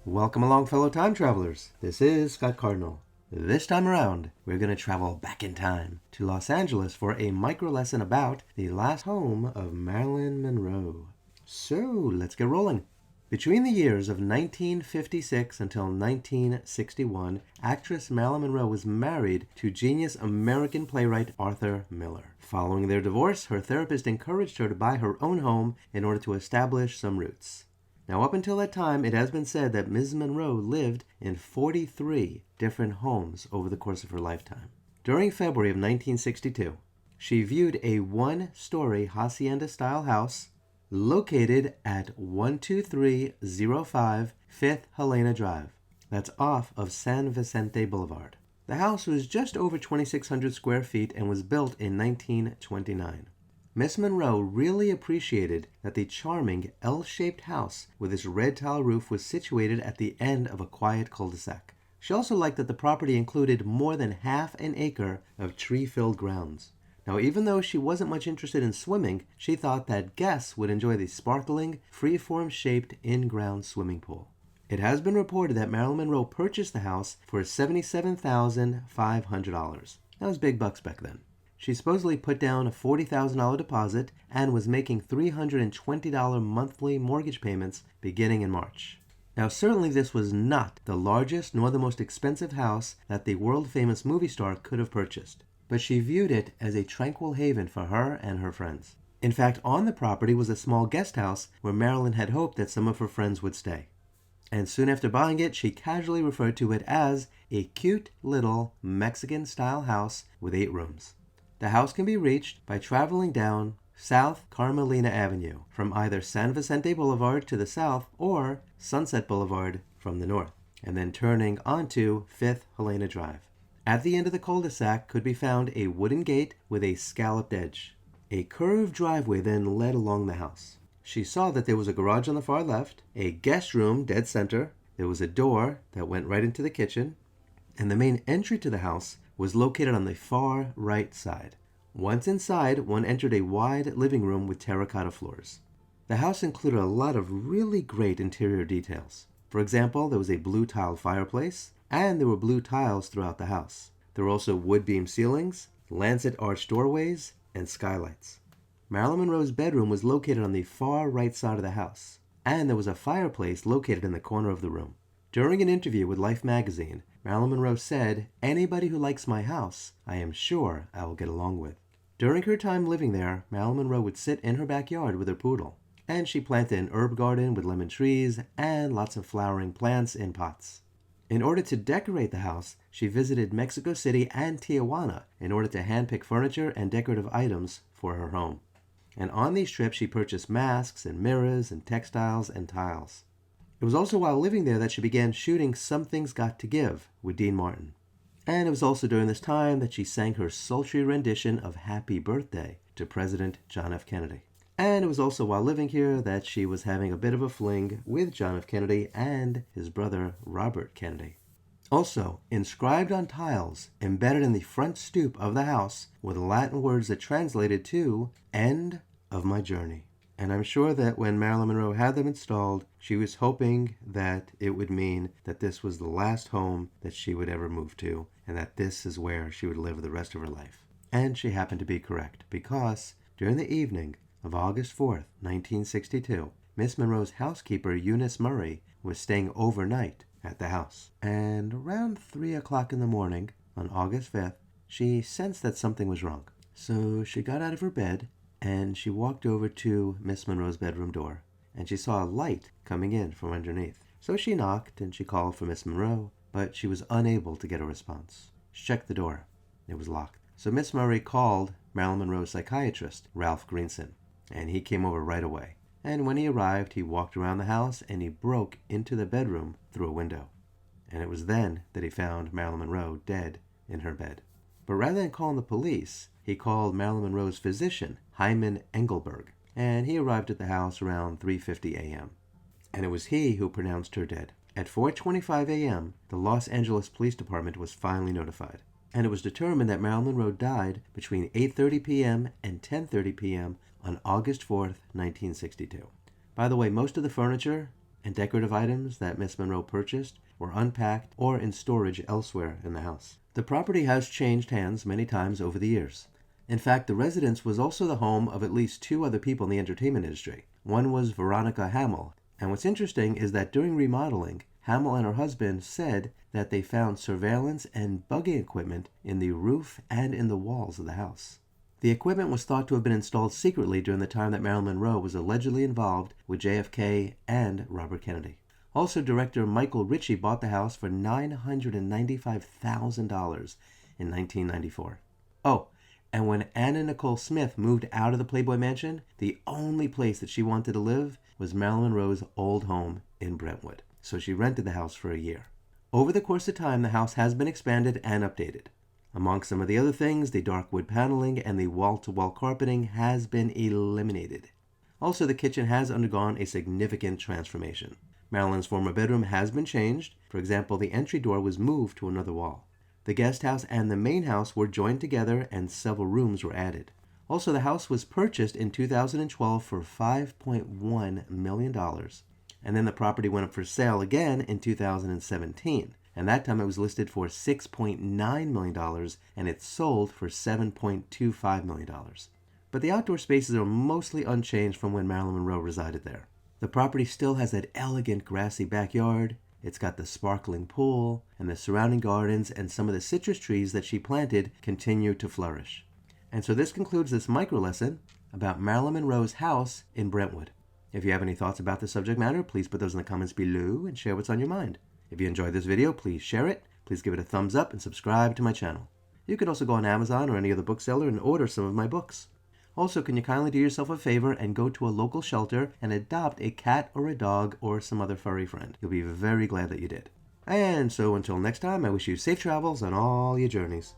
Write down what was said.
Welcome along, fellow time travelers. This is Scott Cardinal. This time around, we're going to travel back in time to Los Angeles for a micro lesson about the last home of Marilyn Monroe. So, let's get rolling. Between the years of 1956 until 1961, actress Marilyn Monroe was married to genius American playwright Arthur Miller. Following their divorce, her therapist encouraged her to buy her own home in order to establish some roots. Now, up until that time, it has been said that Ms. Monroe lived in 43 different homes over the course of her lifetime. During February of 1962, she viewed a one-story hacienda-style house located at 12305 Fifth Helena Drive. That's off of San Vicente Boulevard. The house was just over 2,600 square feet and was built in 1929. Miss Monroe really appreciated that the charming L-shaped house with its red tile roof was situated at the end of a quiet cul-de-sac. She also liked that the property included more than half an acre of tree-filled grounds. Now, even though she wasn't much interested in swimming, she thought that guests would enjoy the sparkling, free-form-shaped in-ground swimming pool. It has been reported that Marilyn Monroe purchased the house for $77,500. That was big bucks back then. She supposedly put down a $40,000 deposit and was making $320 monthly mortgage payments beginning in March. Now, certainly this was not the largest nor the most expensive house that the world-famous movie star could have purchased, but she viewed it as a tranquil haven for her and her friends. In fact, on the property was a small guest house where Marilyn had hoped that some of her friends would stay. And soon after buying it, she casually referred to it as a cute little Mexican-style house with 8 rooms. The house can be reached by traveling down South Carmelina Avenue from either San Vicente Boulevard to the south or Sunset Boulevard from the north, and then turning onto Fifth Helena Drive. At the end of the cul-de-sac could be found a wooden gate with a scalloped edge. A curved driveway then led along the house. She saw that there was a garage on the far left, a guest room dead center, there was a door that went right into the kitchen, and the main entry to the house was located on the far right side. Once inside, one entered a wide living room with terracotta floors. The house included a lot of really great interior details. For example, there was a blue tiled fireplace, and there were blue tiles throughout the house. There were also wood beam ceilings, lancet arched doorways, and skylights. Marilyn Monroe's bedroom was located on the far right side of the house, and there was a fireplace located in the corner of the room. During an interview with Life magazine, Marilyn Monroe said, "Anybody who likes my house, I am sure I will get along with." During her time living there, Marilyn Monroe would sit in her backyard with her poodle, and she planted an herb garden with lemon trees and lots of flowering plants in pots. In order to decorate the house, she visited Mexico City and Tijuana in order to handpick furniture and decorative items for her home. And on these trips, she purchased masks and mirrors and textiles and tiles. It was also while living there that she began shooting Something's Got to Give with Dean Martin. And it was also during this time that she sang her sultry rendition of Happy Birthday to President John F. Kennedy. And it was also while living here that she was having a bit of a fling with John F. Kennedy and his brother Robert Kennedy. Also, inscribed on tiles embedded in the front stoop of the house were the Latin words that translated to "End of My Journey." And I'm sure that when Marilyn Monroe had them installed, she was hoping that it would mean that this was the last home that she would ever move to, and that this is where she would live the rest of her life. And she happened to be correct, because during the evening of August 4th, 1962, Miss Monroe's housekeeper, Eunice Murray, was staying overnight at the house. And around 3 o'clock in the morning, on August 5th, she sensed that something was wrong. So she got out of her bed, and she walked over to Miss Monroe's bedroom door, and she saw a light coming in from underneath. So she knocked, and she called for Miss Monroe, but she was unable to get a response. She checked the door. It was locked. So Miss Murray called Marilyn Monroe's psychiatrist, Ralph Greenson, and he came over right away. And when he arrived, he walked around the house, and he broke into the bedroom through a window. And it was then that he found Marilyn Monroe dead in her bed. But rather than calling the police, he called Marilyn Monroe's physician, Hyman Engelberg, and he arrived at the house around 3:50 a.m. And it was he who pronounced her dead. At 4:25 a.m., the Los Angeles Police Department was finally notified, and it was determined that Marilyn Monroe died between 8:30 p.m. and 10:30 p.m. on August 4th, 1962. By the way, most of the furniture and decorative items that Miss Monroe purchased were unpacked or in storage elsewhere in the house. The property has changed hands many times over the years. In fact, the residence was also the home of at least two other people in the entertainment industry. One was Veronica Hamill, and what's interesting is that during remodeling, Hamill and her husband said that they found surveillance and bugging equipment in the roof and in the walls of the house. The equipment was thought to have been installed secretly during the time that Marilyn Monroe was allegedly involved with JFK and Robert Kennedy. Also, director Michael Ritchie bought the house for $995,000 in 1994. Oh, and when Anna Nicole Smith moved out of the Playboy Mansion, the only place that she wanted to live was Marilyn Monroe's old home in Brentwood. So she rented the house for a year. Over the course of time, the house has been expanded and updated. Among some of the other things, the dark wood paneling and the wall-to-wall carpeting has been eliminated. Also, the kitchen has undergone a significant transformation. Marilyn's former bedroom has been changed. For example, the entry door was moved to another wall. The guest house and the main house were joined together and several rooms were added. Also, the house was purchased in 2012 for $5.1 million. And then the property went up for sale again in 2017. And that time it was listed for $6.9 million and it sold for $7.25 million. But the outdoor spaces are mostly unchanged from when Marilyn Monroe resided there. The property still has that elegant grassy backyard. It's got the sparkling pool, and the surrounding gardens and some of the citrus trees that she planted continue to flourish. And so this concludes this micro lesson about Marilyn Monroe's house in Brentwood. If you have any thoughts about the subject matter, please put those in the comments below and share what's on your mind. If you enjoyed this video, please share it, please give it a thumbs up, and subscribe to my channel. You can also go on Amazon or any other bookseller and order some of my books. Also, can you kindly do yourself a favor and go to a local shelter and adopt a cat or a dog or some other furry friend? You'll be very glad that you did. And so until next time, I wish you safe travels on all your journeys.